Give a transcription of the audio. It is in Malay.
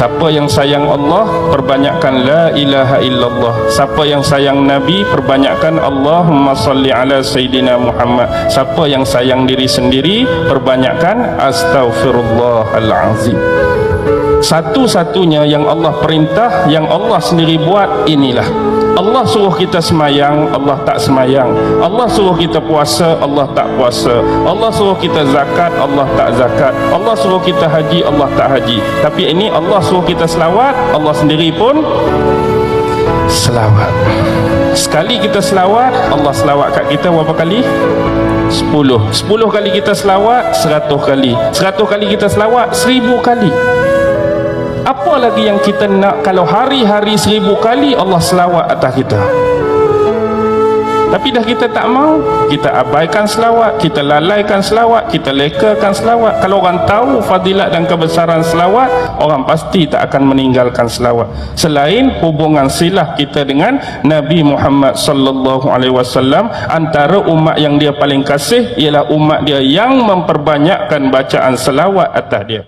Siapa yang sayang Allah, perbanyakkan la ilaha illallah. Siapa yang sayang Nabi, perbanyakkan Allahumma salli ala Sayyidina Muhammad. Siapa yang sayang diri sendiri, perbanyakkan astaghfirullahalazim. Satu-satunya yang Allah perintah, yang Allah sendiri buat, inilah. Allah suruh kita semayang, Allah tak semayang. Allah suruh kita puasa, Allah tak puasa. Allah suruh kita zakat, Allah tak zakat. Allah suruh kita haji, Allah tak haji. Tapi ini Allah suruh kita selawat, Allah sendiri pun selawat. Sekali kita selawat, Allah selawat kat kita berapa kali? 10 kali kita selawat, 100 kali. 100 kali kita selawat, 1000 kali. Apa lagi yang kita nak kalau hari-hari 1000 kali Allah selawat atas kita? Tapi dah kita tak mau, kita abaikan selawat, kita lalaikan selawat, kita lekakan selawat. Kalau orang tahu fadilat dan kebesaran selawat, orang pasti tak akan meninggalkan selawat. Selain hubungan silah kita dengan Nabi Muhammad sallallahu alaihi wasallam, antara umat yang dia paling kasih ialah umat dia yang memperbanyakkan bacaan selawat atas dia.